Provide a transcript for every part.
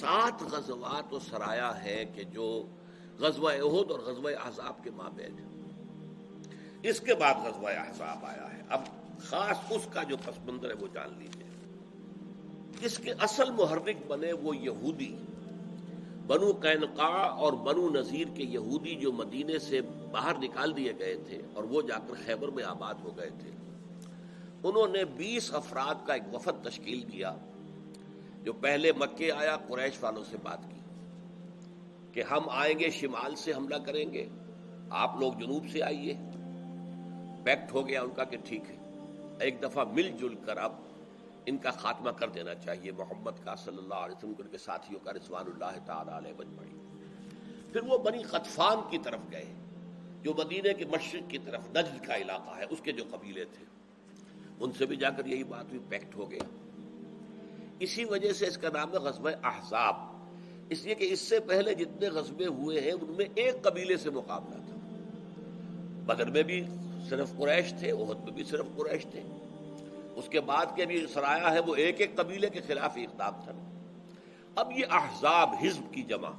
7 غزوات و سرایا ہے کہ جو غزوہ احد اور غزوہ احزاب کے مابین ہے۔ اس کے بعد غزوہ احزاب آیا ہے۔ اب خاص اس کا جو پس منظر ہے وہ جان لیجیے۔ اس کے اصل محرک بنے وہ یہودی، بنو قینقاع اور بنو نذیر کے یہودی جو مدینے سے باہر نکال دیے گئے تھے اور وہ جا کر خیبر میں آباد ہو گئے تھے۔ انہوں نے 20 افراد کا ایک وفد تشکیل کیا جو پہلے مکے آیا، قریش والوں سے بات کی کہ ہم آئیں گے، شمال سے حملہ کریں گے، آپ لوگ جنوب سے آئیے۔ پیکٹ ہو گیا ان کا کہ ٹھیک ہے، ایک دفعہ مل جل کر اب ان کا خاتمہ کر دینا چاہیے، محمد کا صلی اللہ علیہ وسلم ان کے ساتھیوں کا رضوان اللہ تعالی علیہ اجمعین۔ پھر وہ بنی غطفان کی طرف گئے جو مدینے کے مشرق کی طرف نجد کا علاقہ ہے، اس کے جو قبیلے تھے، ان سے بھی جا کر یہی بات ہوئی، پیکٹ ہو گیا۔ اسی وجہ سے اس کا نام ہے غزوہ احزاب، اس لیے کہ اس سے پہلے جتنے غزوے ہوئے ہیں ان میں ایک قبیلے سے مقابلہ تھا۔ بدر میں بھی صرف قریش تھے، احد میں بھی صرف قریش تھے، اس کے بعد کے بھی سرایا ہے وہ ایک ایک قبیلے کے خلاف ہی اقدام تھا۔ اب یہ احزاب، حزب کی جمع،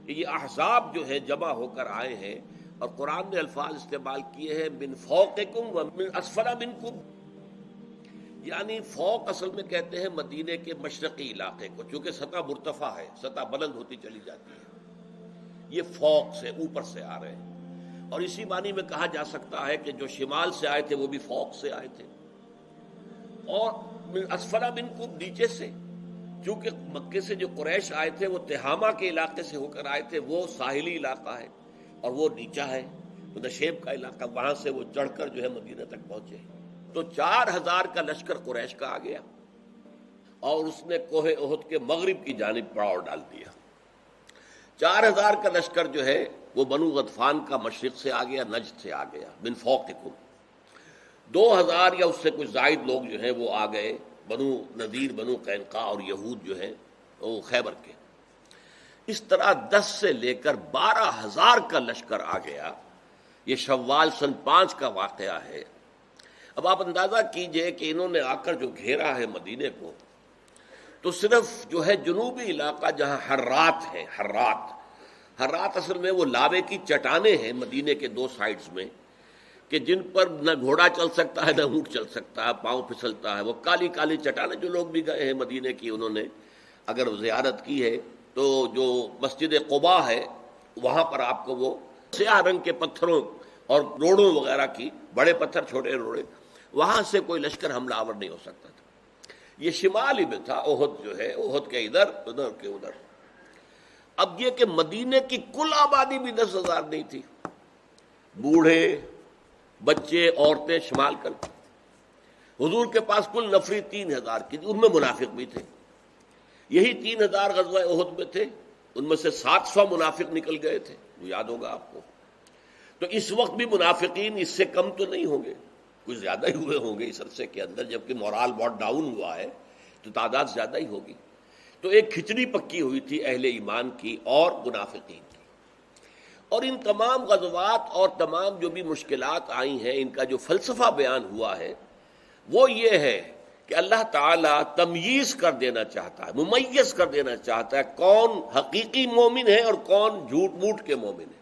کہ یہ احزاب جو ہے جمع ہو کر آئے ہیں، اور قرآن نے الفاظ استعمال کیے ہیں من فوقکم ومن اسفل منکم، یعنی فوق اصل میں کہتے ہیں مدینے کے مشرقی علاقے کو، چونکہ سطح مرتفع ہے، سطح بلند ہوتی چلی جاتی ہے، یہ فوق سے اوپر سے آ رہے ہیں۔ اور اسی معنی میں کہا جا سکتا ہے کہ جو شمال سے آئے تھے وہ بھی فوق سے آئے تھے، اور من اسفل منکم نیچے سے، چونکہ مکے سے جو قریش آئے تھے وہ تہامہ کے علاقے سے ہو کر آئے تھے، وہ ساحلی علاقہ ہے اور وہ نیچا ہے نشیب کا علاقہ، وہاں سے وہ چڑھ کر جو ہے مدینہ تک پہنچے۔ تو 4000 کا لشکر قریش کا آ گیا اور اس نے کوہ احد کے مغرب کی جانب پڑاؤ ڈال دیا۔ 4000 کا لشکر جو ہے وہ بنو غطفان کا مشرق سے آ گیا، نجد سے آ گیا، من فوقکم۔ 2000 یا اس سے کچھ زائد لوگ جو ہیں وہ آ گئے بنو نذیر، بنو قینقاع اور یہود جو ہیں وہ خیبر کے۔ اس طرح 10 سے لے کر 12000 کا لشکر آ گیا۔ یہ شوال سن 5 کا واقعہ ہے۔ اب آپ اندازہ کیجئے کہ انہوں نے آ کر جو گھیرا ہے مدینے کو، تو صرف جو ہے جنوبی علاقہ جہاں حرات ہے، حرات اصل میں وہ لاوے کی چٹانیں ہیں مدینے کے 2 سائڈز میں، کہ جن پر نہ گھوڑا چل سکتا ہے نہ اونٹ چل سکتا ہے، پاؤں پھسلتا ہے، وہ کالی کالی چٹانیں۔ جو لوگ بھی گئے ہیں مدینے کی، انہوں نے اگر زیارت کی ہے تو جو مسجد قباء ہے وہاں پر آپ کو وہ سیاہ رنگ کے پتھروں اور روڑوں وغیرہ کی، بڑے پتھر چھوٹے روڑے، وہاں سے کوئی لشکر حملہ آور نہیں ہو سکتا تھا۔ یہ شمالی میں تھا، احد جو ہے، احد کے ادھر، ادھر کے ادھر۔ اب یہ کہ مدینے کی کل آبادی بھی 10,000 نہیں تھی، بوڑھے، بچے، عورتیں شمال کر، حضور کے پاس کل نفری 3000 کی تھی، ان میں منافق بھی تھے۔ یہی 3000 غزوہ احد میں تھے، ان میں سے 700 منافق نکل گئے تھے، وہ یاد ہوگا آپ کو۔ تو اس وقت بھی منافقین اس سے کم تو نہیں ہوں گے، کچھ زیادہ ہی ہوئے ہوں گے اس عرصے کے اندر، جبکہ مورال بہت ڈاؤن ہوا ہے تو تعداد زیادہ ہی ہوگی۔ تو ایک کھچڑی پکی ہوئی تھی اہل ایمان کی اور منافقین کی۔ اور ان تمام غزوات اور تمام جو بھی مشکلات آئی ہیں، ان کا جو فلسفہ بیان ہوا ہے وہ یہ ہے کہ اللہ تعالیٰ تمییز کر دینا چاہتا ہے، ممیز کر دینا چاہتا ہے کون حقیقی مومن ہے اور کون جھوٹ موٹ کے مومن ہے۔